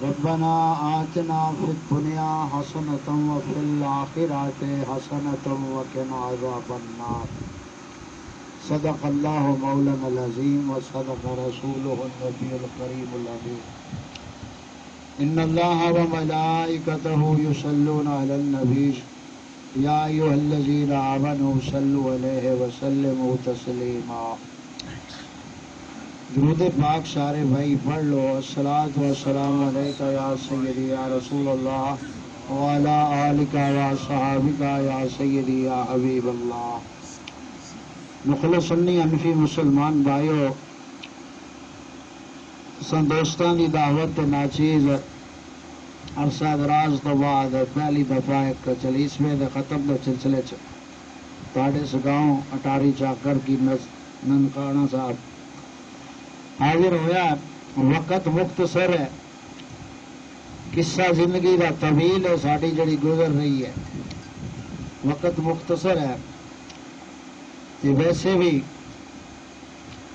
ربنا آتنا في الدنيا حسنة وفي الآخرة حسنة وقنا عذاب النار. صدق الله مولانا العظيم وصدق رسوله النبي الكريم الأمين. إن الله وملائكته يصلون على النبي يا أيها الذين آمنوا صلوا عليه وسلموا تسليما. درود پاک سارے بھائی پڑھ لو. الصلاۃ والسلام علیک یا سیدی یا رسول اللہ وعلی آلک و صحابک یا سیدی یا حبیب اللہ. مخلص سنی حنفی مسلمان بھائیو، سن دوستان دی دعوت ناچیز عرصہ دراز تو بعد پہلی دفعہ ایک 40ویں دے ختم دے سلسلے تاڑے سگاؤں اٹاری چاکر کی ننکانہ صاحب حاضر ہویا. وقت مختصر ہے، قصہ زندگی کا طویل ہے، ساری جڑی گزر رہی ہے. وقت مختصر ہے کہ ویسے بھی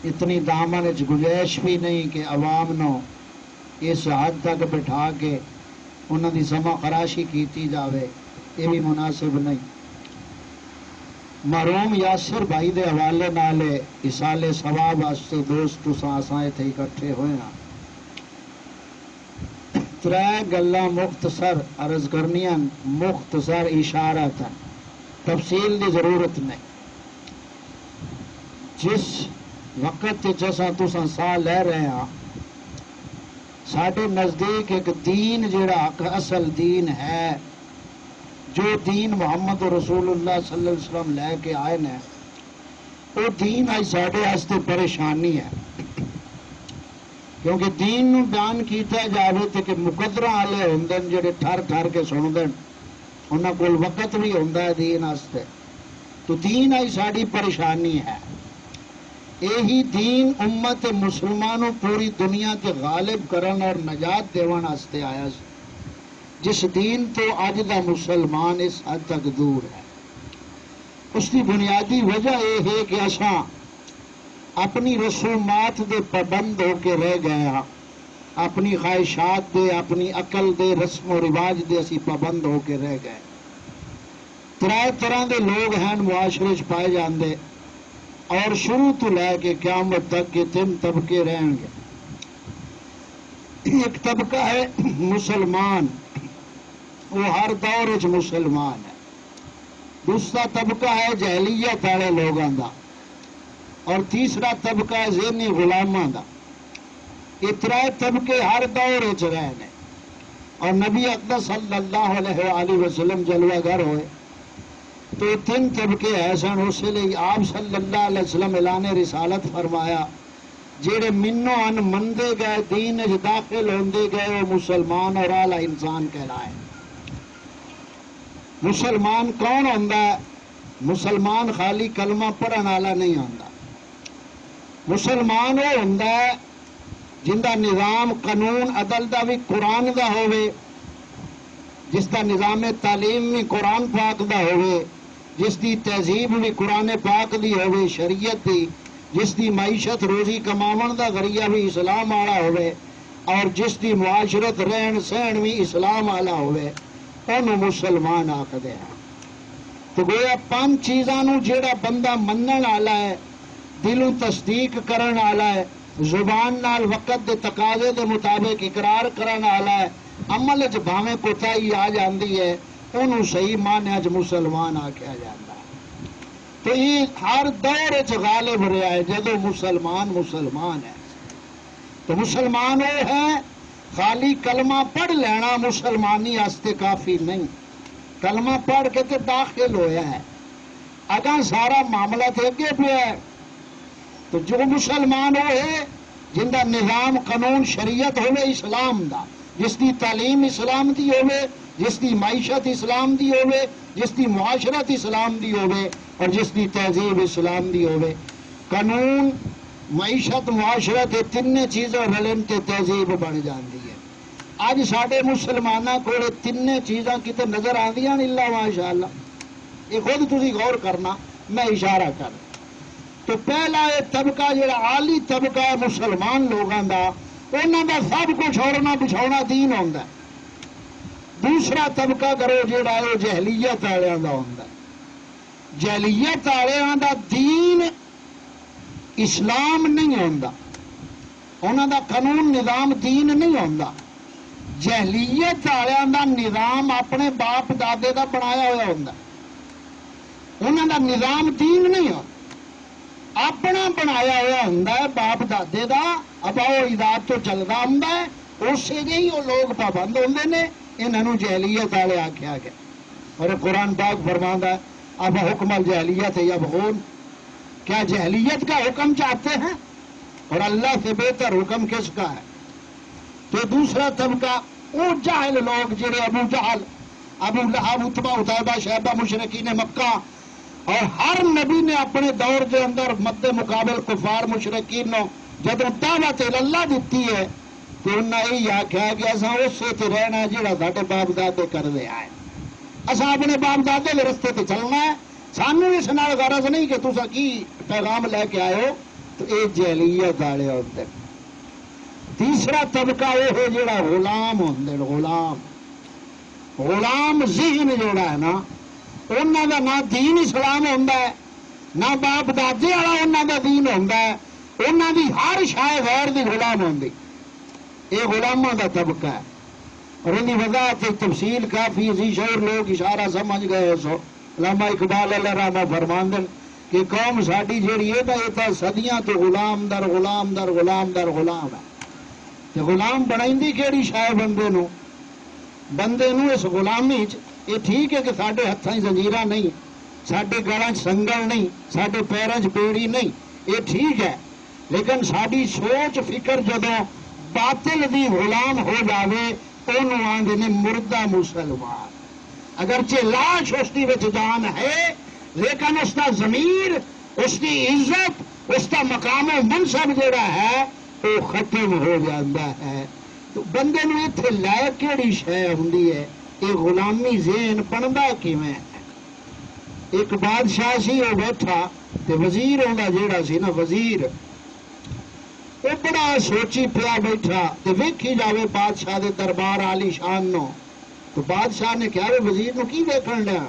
اتنی دامن گنجائش بھی نہیں کہ عوام نو اس حد تک بٹھا کے انہوں کی سما خراشی کیتی جاوے، یہ بھی مناسب نہیں. مرحوم یاسر بھائی دے حوالے نالے اصال ثواب واسطے دوست اساں اتنے اکٹھے ہوئے ہیں. ترے گلاں مختصر عرض کرنیاں، مختصر اشارت تفصیل دی ضرورت نہیں. جس وقت تساں ساہ لے رہے ہیں، ساڈے نزدیک ایک دین جڑا اصل دین ہے، جو دین محمد رسول اللہ صلی اللہ علیہ وسلم لے کے آئے نے، وہ دین آج ساڈے واسطے پریشانی ہے. کیونکہ دین نو بیان کیتا جاوے تے کہ مقدرہ والے ہوندے جڑے ٹھر ٹھر کے سندے، انہاں کول وقت بھی ہوندا ہے دین واسطے. تو دین آج ساڈی پریشانی ہے. یہی دین امت مسلمانوں پوری دنیا تے غالب کرن اور نجات دیون واسطے آیا سی، جس دین تو اج دا مسلمان اس حد تک دور ہے. اس کی بنیادی وجہ یہ ہے کہ اساں اپنی رسومات دے پابند ہو کے رہ گئے ہاں، اپنی خواہشات دے، اپنی عقل دے، رسم و رواج دے اسی پابند ہو کے رہ گئے. ترے طرح دے لوگ ہیں معاشرے چ پائے جاندے، اور شروع تو لے کے قیامت تک کے 3 طبقے رہیں گے. ایک طبقہ ہے مسلمان، وہ ہر دور وچ مسلمان ہے. دوسرا طبقہ ہے جہلیت والے لوگوں کا، اور تیسرا طبقہ ہے ذہنی غلاماں دا. یہ 3 طبقے ہر دور وچ رہے ہیں. اور نبی اقدس صلی اللہ علیہ وآلہ وسلم جلوہ گر ہوئے تو یہ 3 طبقے ہے سن. اس لیے آپ صلی اللہ علیہ وسلم اعلان رسالت فرمایا، جڑے منو ان مندے گئے، دین وچ داخل ہوندے گئے، وہ مسلمان اور اعلی انسان کہلائے. مسلمان کون ہوندا ہے؟ مسلمان خالی کلمہ پڑھن والا نہیں ہوندا. مسلمان وہ ہوندا ہے جن دا نظام قانون عدل دا بھی قرآن دا ہوئے، جس دا نظام تعلیم بھی قرآن پاک دا ہوئے، جس دی تہذیب بھی قرآن پاک دی ہوئے، شریعت دی، جس دی معیشت روزی کماون دا ذریعہ بھی اسلام والا ہوئے، اور جس دی معاشرت رہن سہن بھی اسلام والا ہوئے، انہوں مسلمان آکھدے ہیں. تو گویا 5 چیزاں نو جیڑا بندہ منن والا ہے، دلوں تصدیق کرن والا ہے، زبان نال وقت دے تقاضے دے مطابق اقرار کرن والا ہے، عمل وچ بھاویں کوتاہی آ جاندی ہے، انہوں صحیح معنی وچ مسلمان آکھیا جاندا ہے. تو یہ ہر دور وچ غالب رہا ہے جدو مسلمان ہے. تو مسلمان وہ ہے، خالی کلمہ پڑھ لینا مسلمانی واسطے کافی نہیں. کلمہ پڑھ کے تو داخل ہویا ہے، اگاں سارا معاملہ تے اگے پیا ہے. تو جو مسلمان وہ ہے جن دا نظام قانون شریعت ہوئے اسلام دا، جس دی تعلیم اسلام دی ہوئے، جس دی معیشت اسلام دی ہوئے، جس دی معاشرت اسلام دی ہوئے، اور جس دی تہذیب اسلام دی ہوئے. قانون، معیشت، معاشرت، یہ 3 چیزیں رلن تے تہذیب بن جاندی ہے. اج ساڈے مسلمانوں کو 3 چیزاں کتے نظر آندیاں الا ماشاء اللہ. یہ خود تسی غور کرنا، میں اشارہ کر. تو پہلا یہ طبقہ جڑا عالی طبقہ ہے مسلمان لوگوں کا، انہوں کا سب کچھ اوڑنا بچھاؤنا دین ہوتا ہے۔ دوسرا طبقہ کرو جہاں وہ جہلیت والوں کا ہوتا ہے۔ جہلیت والوں کا دین اسلام نہیں ہوتا، انہوں کا قانون نظام دین نہیں ہوتا۔ جہلیت والوں کا نظام اپنے باپ دادے کا بنایا ہوا ہوتا، انہوں کا نظام دین نہیں ہوتا، اپنا بنایا ہوا ہوں باپ دادے کا اباؤ اجداد تو چلتا ہوں، اسی ہی وہ لوگ پابند ہوتے ہیں۔ انہوں جہلیت والے آخیا گیا، اور قرآن پاک فرماتا ہے اب حکم الجہلیت یبغون، کیا جہلیت کا حکم چاہتے ہیں؟ اور اللہ سے بہتر حکم کس کا ہے؟ تو دوسرا طبقہ وہ جاہل لوگ جڑے ابو جہل، ابو لہب، اتبا، اتیبہ، شیبہ، مشرکین مکہ، اور ہر نبی نے اپنے دور کے اندر مد مقابل کفار مشرکین نو جب دعوت اللہ دیتی ہے تو انہیں یہی آخیا کہ اصا اسے تے رہنا جہاں سارے باپ دادے کرتے آئے، اصا اپنے باپ دادے کے رستے تے چلنا ہے، سانو اس نال غرض نہیں کہ تسا کی پیغام لے کے آئے ہو۔ تو یہ جہلیت والے ہوتے۔ تیسرا طبقہ وہ ہے جڑا غلام ہوتے، غلام ذہن جوڑا ہے نا، انہوں کا نہ دین اسلام ہوتا ہے نہ باپ دادے والا انہوں کا دین ہوتا ہے، انہوں کی ہر شے غیر دی غلام ہوتی، یہ غلاموں کا طبقہ ہے۔ اور ان کی وضاحت تفصیل کافی اسی شعور لوگ اشارہ سمجھ گئے سو۔ علامہ اقبال اللہ رحمہ فرماندن کہ قوم ساری جیڑی ہے یہ تو صدیاں تو غلام در غلام در غلام در غلام ہے، تو غلام بنائی کہڑی شے بندے نو؟ بندے نو اس غلامی یہ ٹھیک ہے کہ سارے ہاتھوں زنجیراں نہیں، سارے گلاں سنگل نہیں، سارے پیراں بیڑی نہیں، یہ ٹھیک ہے، لیکن ساری سوچ فکر جدوں باطل دی غلام ہو جاوے انہوں آندے نے مردہ مسلمان۔ اگرچہ لاش اس کی جان ہے لیکن اس کا ضمیر، اس کی عزت، اس کا مقام و منصب جڑا ہے وہ ختم ہو جاتا ہے۔ تو بندے نو اتنے لے کہڑی شے ہوندی ہے؟ یہ غلامی ذہن بنتا کیویں ہے؟ ایک بادشاہ سی وہ بیٹھا تے وزیر ہوندا جیڑا سی نا وزیر، وہ بڑا سوچی پیا بیٹھا تے ویکھی جاوے بادشاہ دے دربار عالی شان نو، تو بادشاہ نے کہا وزیر نو کی ویکھن لیا؟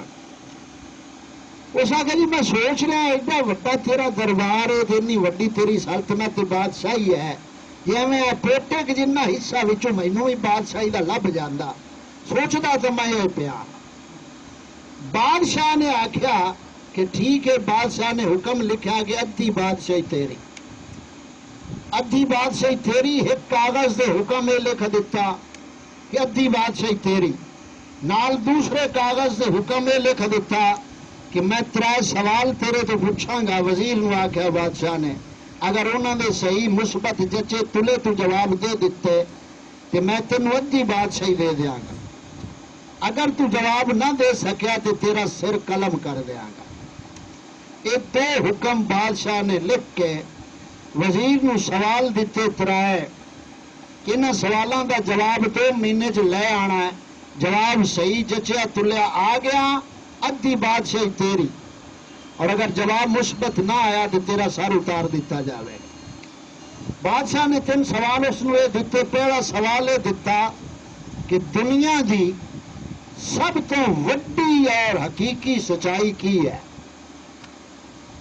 اس آخر جی میں سوچ رہا ایڈا وڈا تیرا دربار ہے، اتنی وڈی تیری سلطنت بادشاہی ہے، جی میں پوٹے کہ جنہ حصہ وچوں مینوں بھی بادشاہی دا لب جانا، سوچدا تو میں یہ پیا۔ بادشاہ نے آخیا کہ ٹھیک ہے، بادشاہ نے حکم لکھا کہ ادھی بادشاہی تیری، ادھی بادشاہی تیری، ایک کاغذ دے حکم یہ لکھ دیتا کہ ادھی بادشاہی تیری، نال دوسرے کاغذ دے حکم یہ لکھ دیتا کہ میں 3 سوال تیرے تو پوچھاں گا۔ وزیر نو آخیا بادشاہ نے اگر انہوں نے صحیح مثبت جچے تلے تو جواب دے دیتے کہ میں تینوں ادھی بادشاہی دے دیاں گا، اگر تو جواب نہ دے سکیا تو تیرا سر قلم کر دیاں گا۔ یہ 2 حکم بادشاہ نے لکھ کے وزیر نو سوال دیتے 3 کہ انہاں سوالاں دا جواب 2 مہینے چ لے آنا ہے، جواب صحیح جچیا تلیا آ گیا ادھی بادشاہی تیری، اور اگر جواب مثبت نہ آیا تو تیرا سر اتار دیتا جاوے گا۔ بادشاہ نے 3 سوال اس نو دیتے۔ پہلا سوال یہ دیتا کہ دنیا دی سب تو وڈی اور حقیقی سچائی کی ہے؟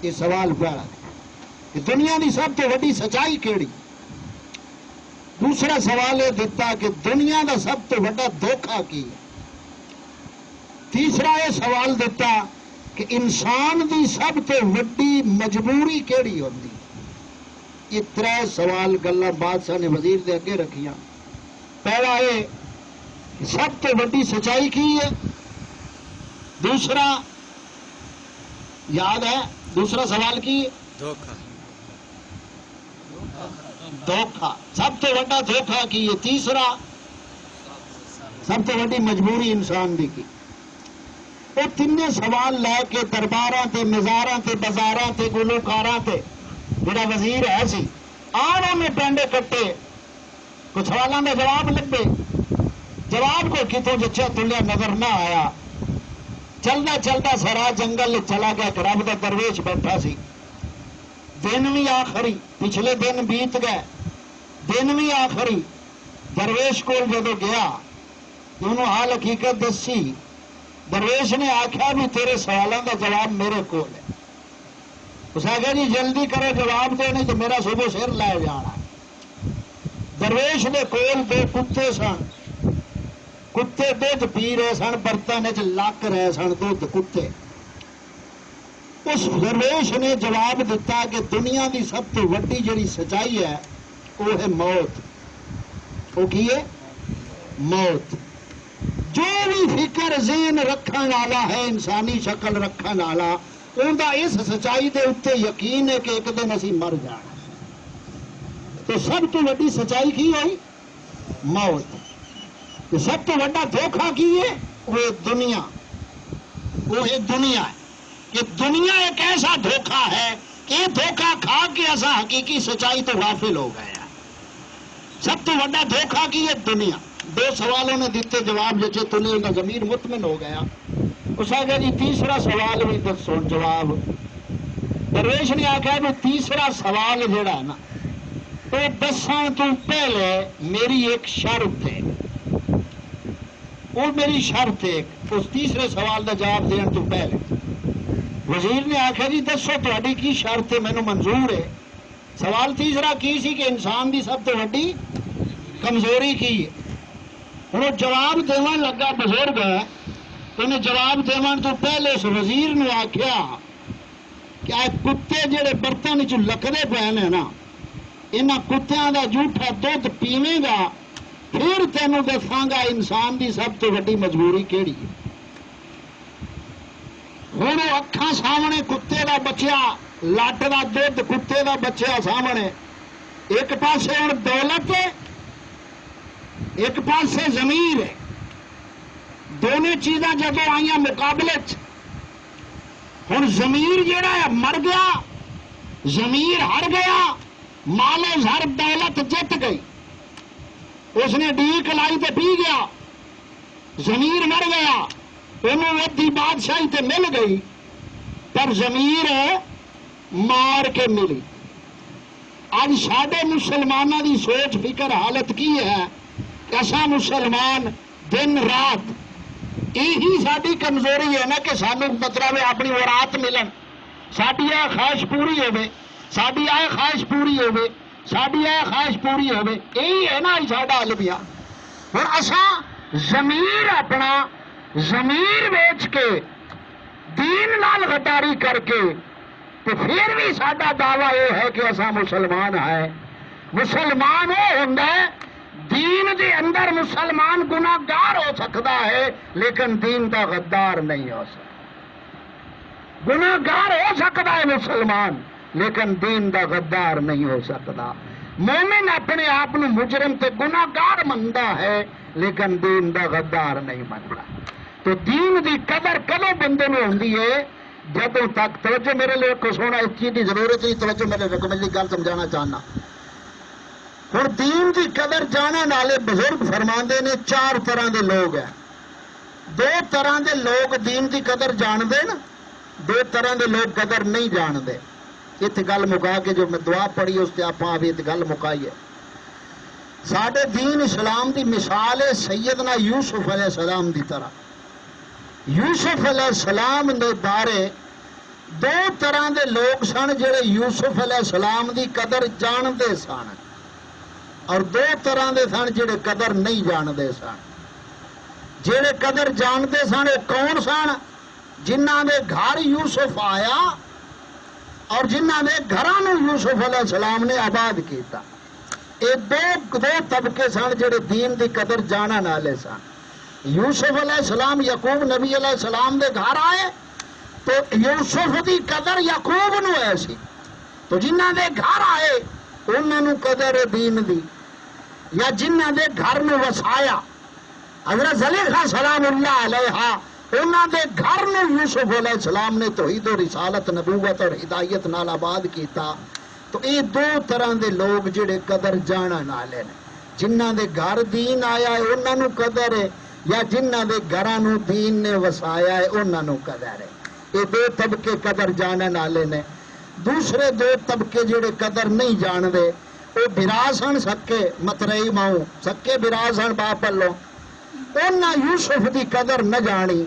یہ سوال پہلا کہ دنیا دی سب تو وڈی سچائی کیڑی؟ دوسرا سوال یہ دیتا کہ دنیا دا سب تو وڈا دھوکھا کی ہے؟ تیسرا یہ سوال دیتا کہ انسان دی سب تو وڈی مجبوری کیڑی ہوندی؟ یہ 3 سوال گلاں بادشاہ نے وزیر دے اگے رکھیاں۔ پہلا یہ کہ سب تو وڈی سچائی کی ہے، دوسرا یاد ہے دوسرا سوال کی؟ دھوکھا، سب تو وڈا دھوکھا کی ہے، تیسرا سب تو وڈی مجبوری انسان دی کی۔ وہ 3 سوال لے کے درباراں تے مزاراں تے بازاراں تے گلوکاراں تے جڑا وزیر ہے سی آنا میں پینڈے کٹے، کچھ سوالوں کا جواب لبے، جواب کو کتوں جچیا تلیا نظر نہ آیا، چلتا چلتا سارا جنگل چلا گیا۔ رب کا درویش بیٹھا سی، دن بھی آخری، پچھلے دن بیت گئے، دن بھی آخری درویش کول جدو گیا انہوں حال حقیقت دسی، درویش نے آخیا بھی تیرے سوالوں کا جواب میرے کو ہے۔ اس آخیا جی جلدی کرو جواب دے نہیں تو میرا صبح سر لے جانا۔ درویش دے کول دو کتے سن، کتے دودھ پی رہے سن، برتن چ لک رہے سن دودھ کتے۔ اس درویش نے جواب دیتا کہ دنیا دی سب تو وڈی جڑی سچائی ہے وہ ہے موت۔ وہ کی ہے؟ موت۔ جو بھی فکر ذہن رکھن والا ہے، انسانی شکل رکھن والا، ان کا اس سچائی دے اتنے یقین ہے کہ ایک دن اسی مر جانا۔ تو سب تو وڈی سچائی کی ہوئی؟ موت۔ تو سب تو وڈا دھوکھا کی ہے؟ وہ دنیا، وہ ہے دنیا۔ یہ دنیا ایک ایسا دھوکھا ہے کہ یہ دھوکھا کھا کے ایسا حقیقی سچائی تو غافل ہو گیا۔ سب تو بڑا دھوکھا کی ہے دنیا۔ دو سوالوں نے دیتے جواب جچے تو نے ضمیر مطمئن ہو گیا۔ اس آگے جی تیسرا سوال بھی دسو جواب۔ درویش نے آخیا بھی تیسرا سوال جڑا ہے نا وہ دسن تو پہلے میری ایک شرط ہے، وہ میری شرط ہے اس تیسرے سوال کا جواب دین تو پہلے۔ وزیر نے آخیا جی دسو تہاڈی کی شرط ہے، مینوں منظور ہے۔ سوال تیسرا کی سی کہ انسان دی سب تو وڈی کمزوری کی ہے۔ ہوں جواب دیون لگا بزرگ ہے، انہیں جواب دیون تو پہلے اس وزیر نے آخیا کہ اے کتے جڑے برتن چ لکدے پے نے نا، انہاں کتیاں دا جھوٹا دودھ پیویں گا پھر تینوں دساں گا انسان دی سب تو وڈی مجبوری کیڑی ہے۔ ہوں اکھاں سامنے کتے دا بچیا، لٹ دا دودھ کتے دا بچیا سامنے، ایک پاسے ہوں دولت ہے، ایک پاسے ضمیر ہے۔ دونوں چیزاں جدو آئیاں مقابلے ہوں ضمیر جہا ہے مر گیا، ضمیر ہر گیا، مال و زر دولت جت گئی، اس نے ڈیک لائی تے پی گیا، ضمیر مر گیا، انہوں ادھی بادشاہی تے مل گئی، پر ضمیر مار کے ملی۔ اج ساڈے مسلمانوں دی سوچ فکر حالت کی ہے کہ اساں مسلمان دن رات یہی ساری کمزوری ہے نا کہ سانو مطلب اپنی اورات ملن، ساری یہ خواہش پوری ہوے، ساری یہ خواہش پوری ہوے، ساری یہ خواہش پوری ہوے، یہی ہے نا ساڈا المیہ۔ ہوں اساں ضمیر اپنا ضمیر بیچ کے دین نال غداری کر کے تو پھر بھی ساڈا دعویٰ یہ ہے کہ اساں مسلمان ہے۔ مسلمان وہ ہوندا ہے دین دے اندر مسلمان گناہگار ہو سکتا ہے لیکن دین دا غدار نہیں ہو سکتا۔ گناہگار ہو سکتا ہے مسلمان لیکن دین دا غدار نہیں ہو سکتا۔ مومن اپنے آپ مجرم تے گناہگار منتا ہے لیکن دین دا غدار نہیں منتا۔ تو دین دی قدر کدو بندے میں ہوندی ہے جدوں تک توجہ میرے لیے کچھ ہونا اس چیز کی ضرورت نہیں، توجہ میرے رکھ میری گل سمجھانا چاہنا۔ ہوں دین کی قدر جانے والے بزرگ فرماندے نے چار طرح دے لوگ ہیں۔ دو طرح دے لوگ دین کی قدر جانتے ہیں، دو طرح دے لوگ قدر نہیں جانتے۔ اتنے گل مکا کے جو میں دعا پڑھی اس سے آپ بھی گل مکائی ہے۔ ساڈے دین اسلام دی مثال ہے سیدنا یوسف علیہ السلام دی طرح۔ یوسف علیہ السلام دے بارے دو طرح دے لوگ سن جڑے یوسف علیہ السلام دی قدر جانتے سن، اور دو طرح دے سن جڑے قدر نہیں جانتے سن۔ جڑے قدر جانتے سن وہ کون سن؟ جنہاں دے گھر یوسف آیا اور جنہاں دے گھراں یوسف علیہ السلام نے آباد کیتا۔ یہ دو طبقے سن جڑے دین دی قدر جانن والے سن۔ یوسف علیہ السلام یعقوب نبی علیہ السلام دے گھر آئے تو یوسف دی قدر یعقوب نو ایسی، تو جنہاں دے گھر آئے انہوں قدر دین دی، یا جنہاں دے گھر نو وسایا حضرت زلیخا سلام اللہ علیہا انہاں دے گھر نو یوسف علیہ السلام نے توحید و رسالت نبوت اور ہدایت نال آباد کیتا۔ تو یہ دو طرح دے لوگ جڑے قدر جانن والے نے، جنہاں دے گھر دین آیا ہے انہاں نو قدر ہے، یا جنہاں دے گھراں نو دین نے وسایا ہے انہاں نو قدر ہے۔ یہ دو طبقے قدر جانن والے نے۔ دوسرے دو طبقے جڑے قدر نہیں جانتے وہ براز ہن سکے مترئی ماؤں سکے براز ہن باپ اللہ انہاں یوسف دی قدر نہ جانی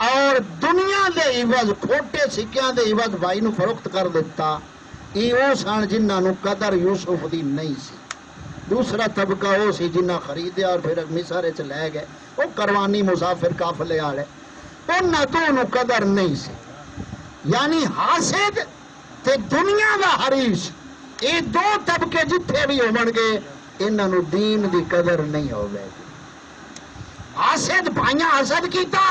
اور دنیا دے عوض کھوٹے سکیاں دے عوض بھائی نو فروخت کر دیتا یہ وہ سن جنہاں نو قدر یوسف دی نہیں سی دوسرا طبقہ وہ سی جنہاں خریدیا اور پھر مصر وچ لے گئے وہ کروانی مسافر قافلے والے انہاں تو انہوں قدر نہیں سی یعنی حاسد تے دنیا دا حریص یہ دو طبقے جتھے بھی ہون گے انہاں نو دین دی قدر نہیں ہوگی حاسد بھائیاں حسد کیتا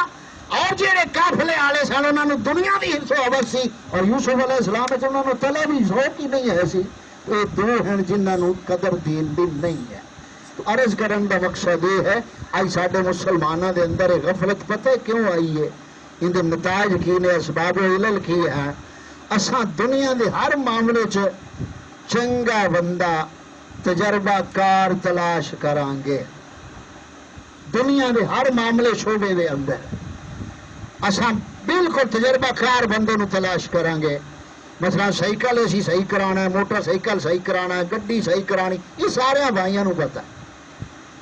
اور جڑے قافلے والے سن انہاں نو دنیا دی حصہ حوث سی اور یوسف علیہ السلام وچ انہاں نو طلب ہی ذوق ہی نہیں ہے سی یہ دو ہیں جنہاں نو قدر دین دی نہیں ہے تو عرض کرن دا مقصد یہ ہے آج ساڈے مسلماناں دے اندر غفلت پتہ کیوں آئی ہے ان دے نتائج کی نے اسباب و علل کی ہے اساں دنیا دے ہر معاملے چ چنگا بندہ تجربہ کار تلاش کران گے دنیا دے ہر معاملے شعبے دے اندر اساں بالکل تجربہ کار بندے نو تلاش کران گے مثلا سائیکل اسی صحیح کرانا ہے موٹر سائیکل صحیح کرانا ہے گڈی صحیح کرانی یہ سارے بھائیاں نو پتہ ہے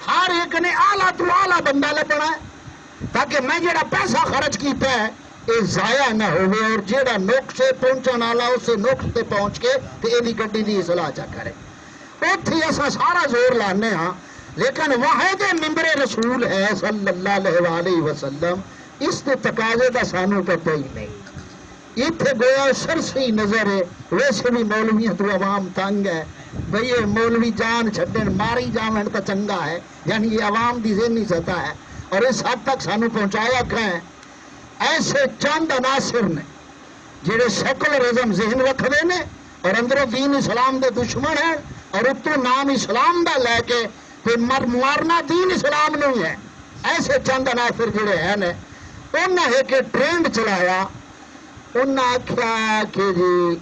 ہر ایک نے اعلیٰ تو اعلیٰ بندہ لبنا ہے تاکہ میں جڑا پیسہ خرچ کیتا ہے یہ ضائع نہ ہوئے اور جڑا نقصے پہنچن والا اسے نقص تے پہنچ کے تے یہ گڈی دی اصلاح چا کرے اوتھے اساں سارا زور لانے ہاں لیکن واحد ممبر رسول ہے صلی اللہ علیہ وسلم اس کے تقاضے کا سانو پتہ ہی نہیں اتنے گویا سرسی نظر ہے ویسے بھی مولویاں تو عوام تنگ ہے بھئی یہ مولوی جان چھڈن ماری جاون تو چنگا ہے یعنی یہ عوام دی ذہنی سطح ہے اور اس حد تک سانو پہنچایا کہیں ایسے چند عناصر نے جڑے سیکولرزم ذہن رکھتے ہیں اور اندروں دین اسلام دے دشمن ہیں اور اتوں نام اسلام دا لے کے پھر مارنا دین اسلام نہیں ہے ایسے چند عناصر جڑے ہیں انہاں ایک ٹرینڈ چلایا انہاں آکھیا کہ جی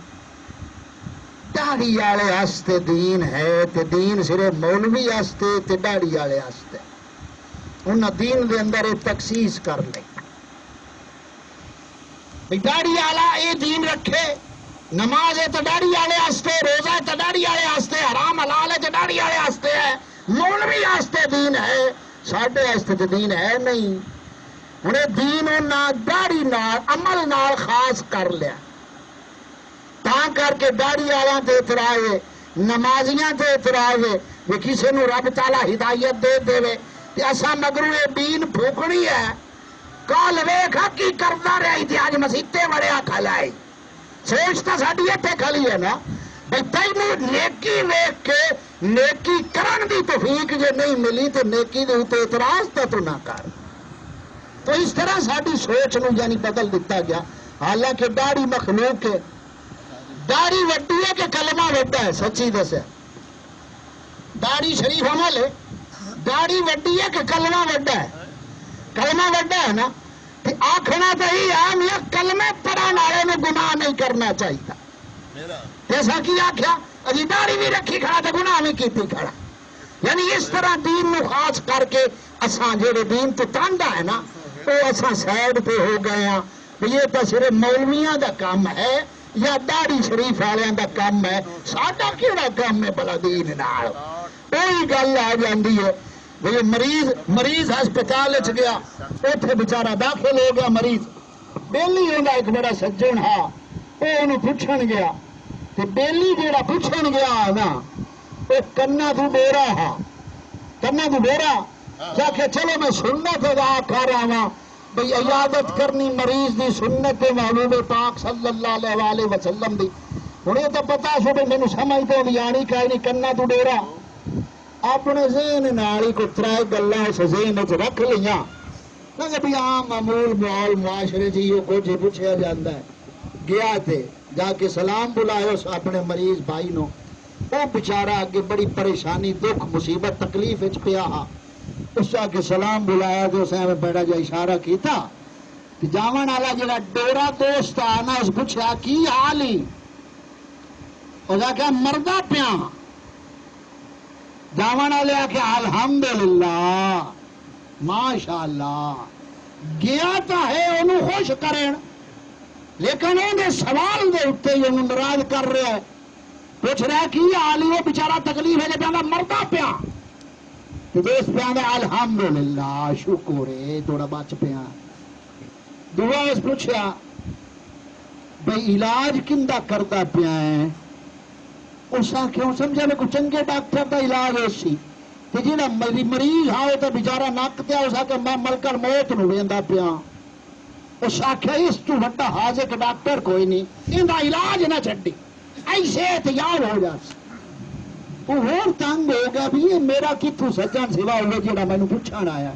داڑھی والے واسطے دین ہے تے دین صرف مولوی واسطے تے داڑھی والے واسطے انہاں دین دے اندر ایک تخصیص کر لی داڑھی والا یہ دین رکھے نماز ہے تو داڑھی والے واسطے روزہ ہے تو داڑھی والے واسطے حرام حلال ہے تو داڑھی والے واسطے ہے مولوی واسطے دین ہے ساڈے واسطے تو دین ہے نہیں انہیں دین داڑھی نال عمل نال خاص کر لیا تا کر کے داڑھی والا تے اعتراض ہے نمازیاں تے اعتراض ہے کہ کسی نو رب تعالی ہدایت دے دے تے اساں مگروں یہ دین پھوکنی ہے کال ویکھا کی کردا رہی تے اج مسیتے وڑیا کھلائی سوچ تا ساڈی ایتھے کھلی ہے نا بھئی تینوں نیکی ویکھ کے نیکی کرن دی توفیق جے نہیں ملی تے نیکی دے اوتے اعتراض تو نہ کر تو اس طرح ساری سوچ نو یعنی بدل دیتا گیا حالانکہ داڑھی مخلوق ہے داڑھی وڈی ہے کہ کلمہ وڈا ہے سچی دسے داڑھی شریف عمل ہے داڑھی وڈی ہے کہ کلمہ وڈا ہے کلمہ وڈا ہے نا آخنا تو ہی ہے میاں کلمے پڑھن والے نے گناہ نہیں کرنا چاہیے جیسا کی آخیا ابھی داڑھی بھی رکھی کھڑا تو گناہ بھی کیتی کھڑا یعنی اس طرح دین نو خاص کر کے اساں جڑے دین تو تانڈا ہے نا وہ اساں سائڈ پہ ہو گئے ہیں یہ تو صرف مولویاں دا کام ہے یا داڑھی شریف والوں دا کام ہے ساڈا کیڑا کام ہے بلا دین نال کوئی گل آ جاندی ہے بھئی مریض ہسپتال چ گیا اوتھے بیچارہ داخل ہو گیا مریض بیلی ہوندا ایک بڑا سجن ہا وہ انہوں پوچھن گیا تے بیلی جیڑا پوچھن گیا نا وہ کنا تو ڈیرا ہا کنا تو ڈیرا کیا کہ چلو میں سنت ادا کر رہا ہوں بھئی عیادت کرنی مریض دی سنت محبوب پاک صلی اللہ علیہ وسلم دی ہوں یہ تو پتا سو بھائی مینوں سمجھ تو بھی آنی کہ نہیں کنا تو ڈیرا اپنے ذہن نال ہی کوئی ترائے گلاں اس ذہن وچ رکھ لیاں نہ کہ بھی عام معمول ماحول معاشرے جی وہ کچھ پوچھا جاتا ہے گیا تے جا کے سلام بلایا اس اپنے مریض بھائی نو وہ بیچارہ اگے بڑی پریشانی دکھ مصیبت تکلیف وچ پیا ہا اس جا کے سلام بلایا تو اس نے بڑا جا اشارہ کیتا کہ جاون والا جڑا ڈورا دوست آ نا اس پوچھا کی حال ہی اس آخیا مردا پیا جاون والے آخیا الحمدللہ ماشاء اللہ گیا تو ہے انہوں خوش کرن لیکن انہیں سوال دے اتنے ہی انہوں ناراض کر رہا ہے پوچھ رہا کی حال وہ بیچارہ تکلیف ہے پہ مردا پیا دیس پہ الحمدللہ شکر ہے تھوڑا بچ پیا دعا اس پوچھا بھئی علاج کندہ کرتا پیا ہے اس کیوں سمجھا میں کوئی چنگے ڈاکٹر دا علاج ہو سی کہ جہاں مریض آئے تو بیچارہ نک دیا اس کہ میں ملکر موت نو ویندا پیا اس آخیا اس تو وڈا حاذق ڈاکٹر کوئی نہیں ان علاج نہ چھڈی ایسے احتیاط ہو جا وہ ہور تنگ ہو گیا بھی یہ میرا کتوں سجن سوا ہوئے جہاں مینو پوچھنا آیا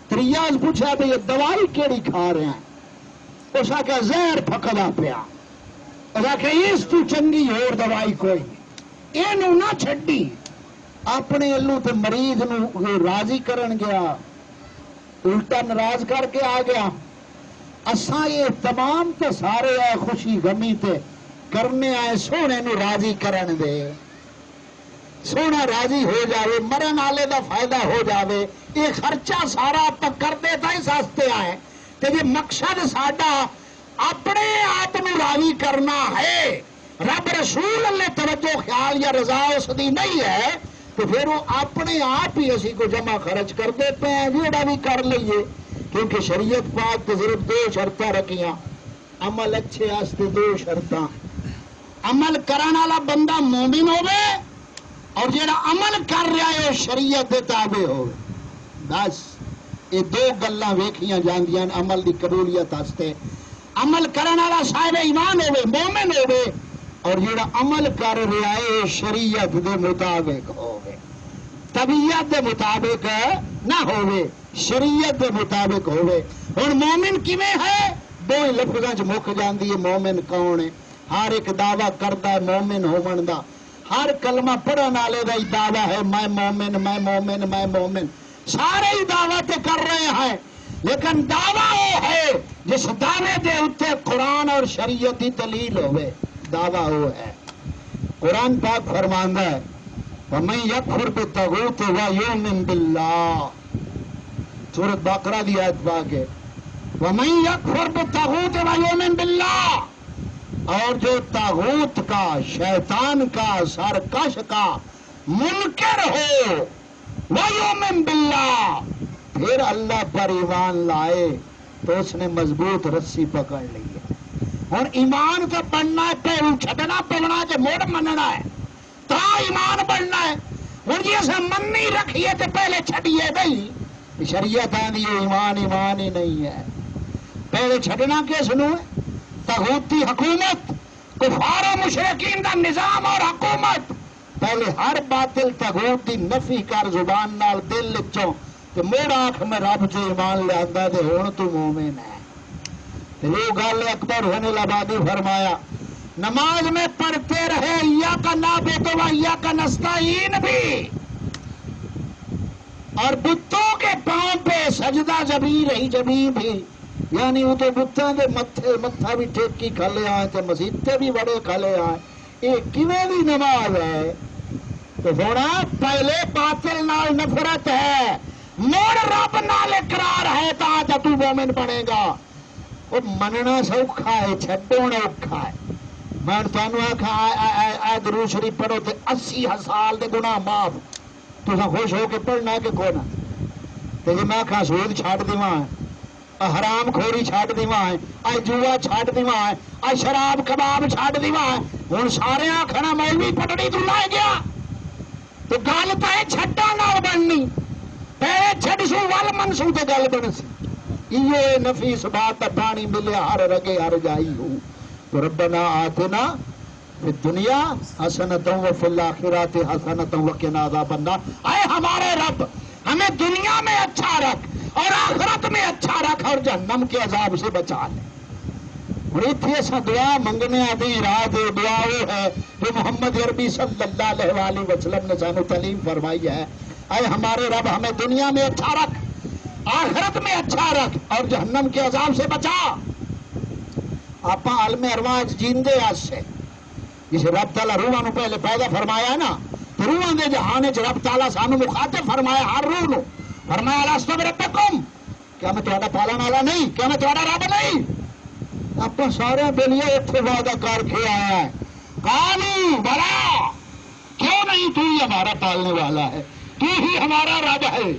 تریاز پوچھا بھی یہ دوائی کیڑی کھا رہے ہیں اس آخیا زہر پھکدا پیا اس آخیا اس تو چنگی ہور دوائی کوئی نہیں یہ نہ چھڈی اپنے الوں تے مریض نو راضی کرن گیا الٹا ناراض کر کے آ گیا اساں یہ تمام تے سارے آئے خوشی غمی تے کرنے آئے سونے نو راضی کرن دے سونا راضی ہو جاوے مرن والے دا فائدہ ہو جاوے یہ خرچہ سارا آپ کر دے تا ہی سستے آئے تے یہ مقصد ساڈا اپنے آپ نو راضی کرنا ہے رب رسول اللہ توجہ خیال یا رضا اس دی نہیں ہے تو پھر وہ اپنے آپ ہی اسی کو جمع خرچ کر دیتے ہیں جیڑا بھی کر لئیے کیونکہ شریعت پاک تو صرف 2 شرطیں رکھیاں عمل اچھے آستے 2 شرطاں عمل کرن والا بندہ مومن ہوے اور جیڑا عمل کر رہا ہے وہ شریعت دے تابع ہوے بس یہ 2 گلاں ویکھیاں جاندیاں عمل دی قبولیت واسطے عمل کرن والا صاحب ایمان ہوے مومن ہوے اور جیڑا عمل کر رہا ہے شریعت دے مطابق ہوے طبیعت دے مطابق نہ ہوے شریعت دے مطابق ہوے ہن مومن کیویں ہے 2 لفظاں چ مک جاندی ہے مومن کون ہے ہر ایک دعویٰ کردا ہے مومن ہون دا ہر کلمہ پڑھن والے دا ہی دعویٰ ہے میں مومن میں مومن میں مومن سارے ہی دعویٰ تے کر رہے ہیں لیکن دعویٰ وہ ہے جس دعوے دے اتنے قرآن اور شریعت کی دلیل ہوئے دعویٰ وہ ہے قرآن پاک فرماندا ہے وَمَن يَكْفُرْ بِالطَّاغُوتِ وَيُؤْمِن بِاللَّهِ سورۃ بقرہ دی آیت پاک ہے وَمَن يَكْفُرْ بِالطَّاغُوتِ وَيُؤْمِن بِاللَّهِ اور جو طاغوت کا شیطان کا سرکش کا منکر ہو وَيُؤْمِن بِاللَّهِ پھر اللہ پر ایمان لائے تو اس نے مضبوط رسی پکڑ لی ہے اور ایمان کا بننا ہے پہلو چھڈنا پڑنا کہ موڑ مننا ہے تا ایمان بننا ہے ہوں جی اصل من نہیں رکھیے تو پہلے چھڈیے بھائی شریعت آدھی ایمان ایمان ہی نہیں ہے پہلے چھڈنا کس نو ہے طاغوتی حکومت کفار و مشرکین کا نظام اور حکومت پہلے ہر باطل طاغوت دی نفی کر زبان نال دل چوں کہ میرا آنکھ میں رب جو ایمان لے آندا تے ہن تو مومن ہے وہ گل اکبر ہونے الآبادی فرمایا نماز میں پڑھتے رہے ایاک نعبد و ایاک نستعین بھی اور بتوں کے پاؤں پہ سجدہ جبیں رہی جبیں بھی یعنی وہ تو بتوں کے متھا بھی ٹیکی کھلے آئے تے مسیتے بھی بڑے کھلے آئے یہ کیویں دی نماز ہے تو سونا پہلے باطل نال نفرت ہے مڑ رب نال اقرار ہے تا تو مومن بنے گا وہ مننا سوکھا ہے چھڈنا اوکھا ہے میں تمہیں آخا درود شریف پڑھو تے 80 سال دے گناہ معاف تساں خوش ہو کے پڑھنا کہ کوئی نہ تے جی میں آخا سود چھڈ دیواں حرام خوری چھڈ دیواں اج جوا چھڈ دیواں اج شراب کباب چھڈ دیواں ہن سارے آخنا مولوی پٹڑی تو لے گیا تو گل تے چھڈا نال بننی پہلے چھڈ سو ول منسو تے گل بن سی یہ نفیس بات پانی ملے ہر رگے ہر جائی ہو تو ربنا آتنا فی الدنیا حسنۃ وفی الآخرۃ حسنۃ وقنا عذاب النار اے ہمارے رب ہمیں دنیا میں اچھا رکھ اور آخرت میں اچھا رکھ اور جہنم کے عذاب سے بچا لے اور اتنے ایسا دعا منگنے آدھی رات دعا وہ ہے جو محمد عربی صلی اللہ علیہ وسلم نے سانو تعلیم فرمائی ہے اے ہمارے رب ہمیں دنیا میں اچھا رکھ آخرت میں اچھا رکھ اور جہنم کے عذاب سے بچا آپ عالم ارواح جیندے آج سے جسے رب تعالیٰ روحاں نو پہلے پیدا فرمایا ہے نا تو روحاں دے جہانے چ رب تعالیٰ سانو مخاطب فرمایا ہر روح نو فرمایا الستو بربکم کیا میں تہاڈا پالن والا نہیں کیا میں تہاڈا رب نہیں آپ سارے دنیا اتنے وعدہ کر کے آیا ہے قالوا بلا، کیوں نہیں، تو ہی ہمارا پالنے والا ہے، تو ہی ہمارا رب ہے۔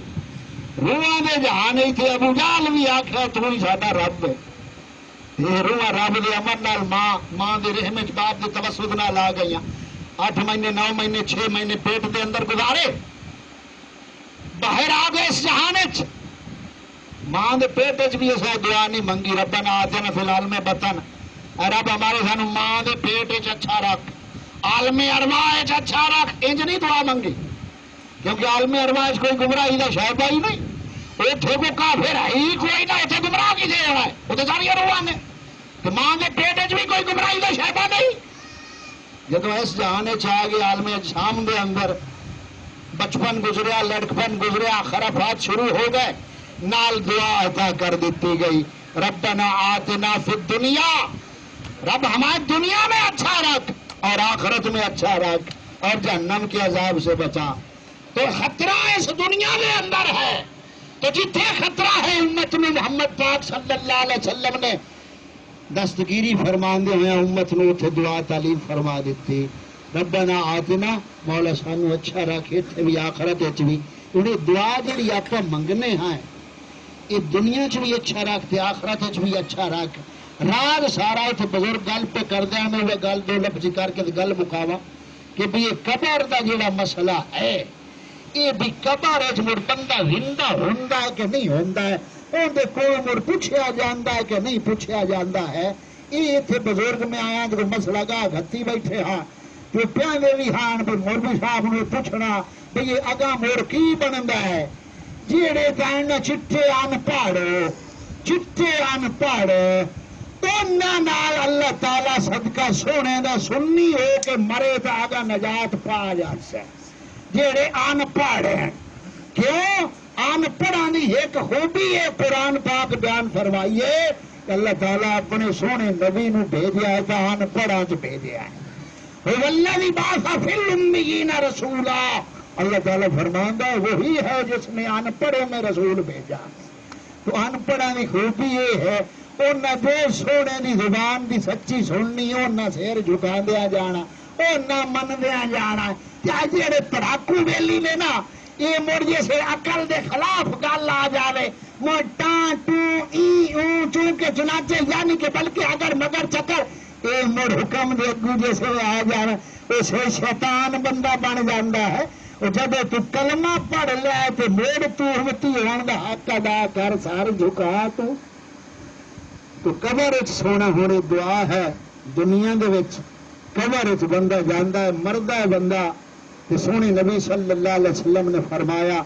روحاں دے جہان ہی تھے، ابو جہل بھی آخیا تو ہی ساڈا رب ہے۔ یہ روحاں رب دے امر نال ماں دے رحم وچ باپ دے توسط نال آ گئیاں، 8 مہینے 9 مہینے 6 مہینے پیٹ دے اندر گزارے، باہر آ گئے اس جہان وچ۔ ماں دے پیٹ وچ بھی اسے دعا نہیں منگی، ربنا آتنا فی العالم بطن، اے رب ہمارے سانو ماں دے پیٹ وچ اچھا رکھ، عالم ارواح وچ اچھا رکھ، انج نہیں دعا منگی، کیونکہ عالم ارواح وچ کوئی گمراہی دا شعبہ ہی نہیں، اتنے کو کافر ہے ہی کوئی نہ، اتنے گمراہ کسے ہونا ہے، وہ تو ساری روحاں نے، تو ماں کے پیٹ وچ بھی کوئی گمراہی کا شعبہ نہیں۔ جدو اس جہان آ گئے عالم اجسام دے اندر، بچپن گزریا، لڑکپن گزریا، خرافات شروع ہو گئے، نال دعا عطا کر دیتی گئی، ربنا آتنا فی الدنیا، رب ہمارے دنیا میں اچھا رکھ اور آخرت میں اچھا رکھ اور جہنم کے عذاب سے بچا۔ تو خطرہ اس دنیا میں اندر ہے، تو جتنے خطرہ ہے امت میں محمد پاک صلی اللہ علیہ وسلم نے دستگیری فرمان دے ہوئے امت نو اتنے دعا تعلیم فرما دیتی، ربنا آتنا، مولا سانو اچھا رکھ اتنے بھی آخرت بھی، انہیں دعا جڑی آپ منگنے ہیں یہ دنیا چ بھی اچھا رکھ تے آخرت چ بھی اچھا رکھ۔ راز سارا اتنے بزرگ گل پہ کردیا میں وہ گل 2 لفظ کر کے گل مکاوا کہ بھی یہ قبر دا جڑا مسئلہ ہے، یہ بھی قبر مڑ بندہ زندہ ہوندا ہے کہ نہیں ہوندا ہے، اندر کوئی مڑ پوچھا جاندہ ہے کہ نہیں پوچھا جاندہ ہے۔ یہ اتنے بزرگ میں آیا جو مسئلہ گاہ گھتی بیٹھے ہاں جو پیاندے بھی ہاں بھی مولوی صاحب نے پوچھنا بھی یہ اگا مڑ کی بنتا ہے، جیڑے جان چٹے ان پڑھ، چٹے ان پڑھ انہاں نال اللہ تعالی صدقہ سونے دا سنی ہو کے مرے تو آگا نجات پا جاسے۔ جیڑے ان پڑھ ہیں، کیوں ان پڑھاں دی ایک خوبی ہے قرآن پاک بیان فرمائیے کہ اللہ تعالیٰ اپنے سونے نبی نو بھیجیا ہے تو ان پڑھاں چ بھیجیا ہے۔ والذی بعث فی الامیین رسولا، اللہ تعالیٰ فرماندا ہے وہی ہے جس نے ان پڑھوں میں رسول بھیجا۔ تو ان پڑھاں دی خوبی یہ ہے انہاں جو سونے دی زبان دی سچی سننی، انہاں سیر جھکا دیا جانا، انہاں من دیا جانا۔ کیا جڑے پڑھاکو ویلی نے نا یہ مڑ جیسے عقل دے خلاف گل آ جاوے مڑ ٹاں ٹوں ای اوں چونکہ چنانچہ یعنی کہ بلکہ اگر مگر چکر یہ مڑ حکم دے اگو جیسے آ جاوے اسے شیطان بندہ بن جاندہ ہے۔ جب تو کلمہ پڑھ لیا تو مڑ تو ہمتی ہون دا حق ادا کر سار جھکا تو قبر سونا ہونے دعا ہے۔ دنیا دے وچ قبر بندہ جاندہ ہے، مردہ ہے بندہ، تو سونے نبی صلی اللہ علیہ وسلم نے فرمایا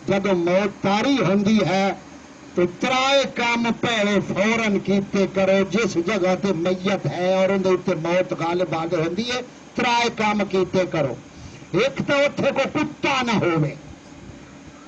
جب موت تاری ہوندی ہے تو 3 کام پہلے فوراً کیتے کرو، جس جگہ تے میت ہے اور اندر اتنے موت غالب آ گئی ہوندی ہے 3 کام کیتے کرو۔ ایک تو اتنے کو کتا نہ ہوئے،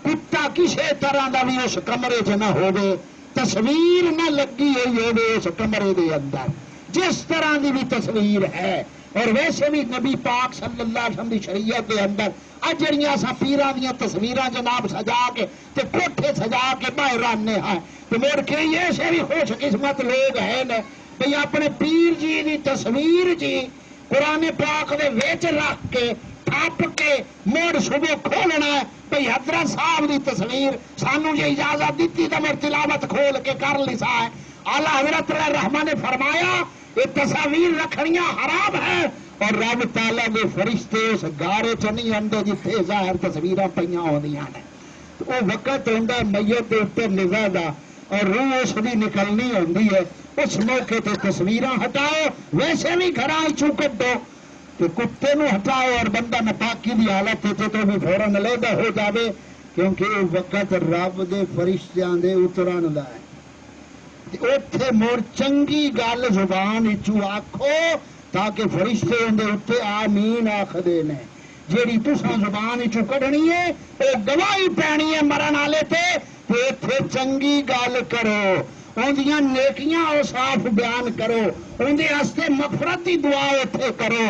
کتا کسی طرح دا بھی اس کمرے چ نہ ہوئے، تصویر نہ لگی ہوئی ہوئے اس کمرے دے اندر، جس طرح دی بھی تصویر ہے۔ اور ویسے بھی نبی پاک صلی اللہ علیہ وسلم دی شریعت کے اندر اجڑیاں سا پیراں دیاں تصویراں جناب سجا کے تے کوٹھے سجا کے باہر آنے ہیں، تو مڑ کے یہ سے بھی خوش قسمت لوگ ہیں بھئی اپنے پیر جی دی تصویر جی قرآن پاک دے وچ رکھ کے تھپ کے مڑ صبح کھولنا ہے بھئی حضرت صاحب دی تصویر سانو یہ اجازت دیتی تو مڑ تلاوت کھول کے کر لی سا ہے۔ اعلیٰ حضرت رحمہ نے فرمایا یہ تصاویر رکھنیاں حرام ہے، اور رب تعالیٰ کے فرشتے اس گارے چ نہیں آندے جتھے ظاہر تصویراں پئیاں ہوندیاں نے۔ تو وہ وقت ہوندا میت دے اوپر نگاہ دا اور روح اس دی نکلنی ہوندی ہے، اس موقع تے تصویراں ہٹاؤ، ویسے بھی گھراں چوں کڈو تو کتے نو ہٹاؤ اور بندہ نپاکی دی حالت تے تو بھی فوراً علیحدہ ہو جاوے، کیونکہ وقت رب دے فرشتیاں دے اترن دا ہے۔ اتنے مڑ چنگی گل زبان چو آکھو تاکہ فرشتے اندے اتنے آمین آخدے نے، جیڑی تساں زبان چو کڈنی ہے وہ گواہی پینی ہے مرن والے تے اتنے چنگی گل کرو، اندیاں نیکیاں اوصاف بیان کرو، اندے واسطے مغفرت دی دعا اتنے کرو۔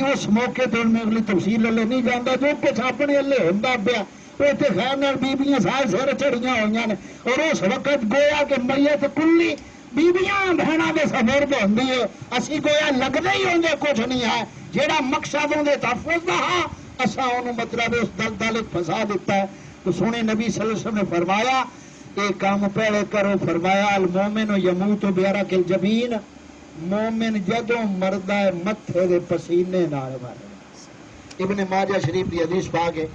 اس موقع تو میں اگلی تفصیل والے نہیں جانتا، جو کچھ اپنے ہلے ہوندا پیا وہ تو خیر نال بیبیاں سال سر چڑھیاں ہوئی نے، اور اس وقت گویا کہ میت کلی بیویاں بہنوں کے سفر تو ہوندی ہے اسی گویا لگتے ہی ہوندے کچھ نہیں ہے جیڑا مقصد ہوندے تحفظ دا ہاں اساں انہوں مطلب اس دلدل پھنسا دیتا ہے تو سونے نبی صلی اللہ علیہ وسلم نے فرمایا ایک کام پہلے کرو فرمایا المومن یموت بعرق الجبین مومن جدوں مردا ہے متھے دے پسینے نال مردا ابن ماجہ شریف کی حدیث پاک ہے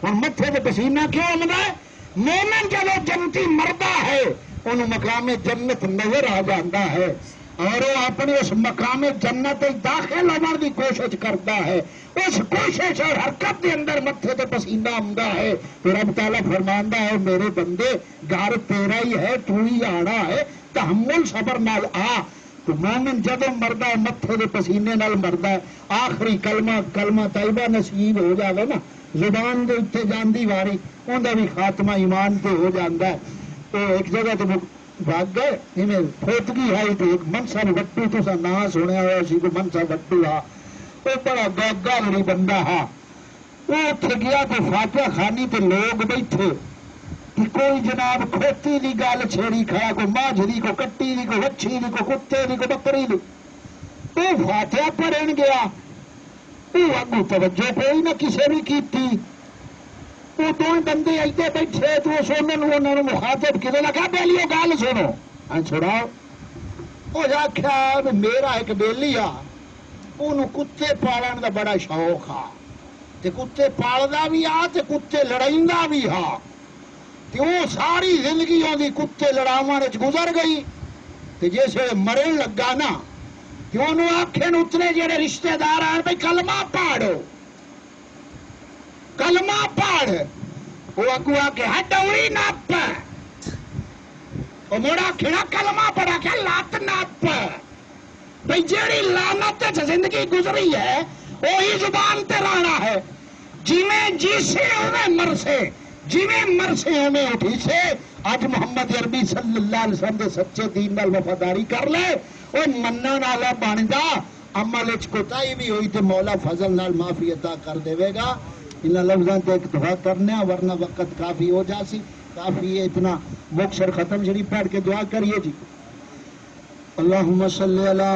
ہن متھے دے پسینہ کیوں آندا ہے مومن جدوں جنتی مردا ہے انہوں مقام جنت نظر آ جاتا ہے اور وہ اپنی اس مقام جنت داخل ہونے کی کوشش کرتا ہے اس کوشش اور حرکت کے اندر متھے تے پسینہ آتا ہے تو رب تعالیٰ فرماندا ہے میرے بندے گھر تیرا ہی ہے تو ہی آنا ہے تحمل صبر نال آ تو مومن جدوں مردا ہے متھے دے پسینے نال مردا ہے آخری کلمہ طیبہ نصیب ہو جاوے نا زبان دے اتنے جاندی واری اوندا بھی خاتمہ ایمان تے ہو جاندا ہے تو ایک جگہ تو بھاگ گئے انہیں فوتگی آئی تو ایک منسا وٹو تو سا نام سنیا ہوا سی کو منسا وٹو ہا وہ بڑا گاگا لڑی بندہ ہا وہ اتنے گیا تو فاتحہ خانی تے لوگ بیٹھے کہ کوئی جناب کھوتی دی گل چھیڑی کھڑا کوئی ماجھ دی کو کٹی دی کو وچھی دی کو کتے دی کو بکری دی وہ فاتحہ پڑھن گیا وہ اگو توجہ کوئی نہ کسے بھی کیتی وہ دو بندے ایسے بیٹھے تو سونے مخاطب کدے لگا بیلیو گل سنو چھڑاؤ وہ آخیا میرا ایک بیلی آ انہوں کتے پالن کا بڑا شوق آ تے کتے پالدا بھی آ تے کتے لڑائندا بھی آ تے وہ ساری زندگی ہوندی کتے لڑاون وچ گزر گئی تے جس ویلے مرن لگا نا تے انہوں آکھن اتنے جڑے رشتے دار آن بھائی کلمہ پاڑو کلمہ پڑھ وہ اگو آ کے ہڈوڑی نپ وہ موڑا کھڑا کلمہ پڑھا کہ لات نپ بھئی جیڑی لعنت زندگی گزری ہے وہی زبان تے رانا ہے جویں جیسے ہوئے مرسے جویں مرسے ہمیں اٹھی سے اج محمد عربی صلی اللہ علیہ وسلم دے سچے دین نال وفاداری کر لے وہ منن والا بن جا عمل وچ کوتاہی بھی ہوئی تے مولا فضل نال معافی عطا کر دے گا ان لفظوں سے ایک دعا کرنے ورنہ وقت کافی ہو جاسی کافی ہے اتنا مختصر ختم شریف پڑھ کے دعا کریے جی اللہم صلی علی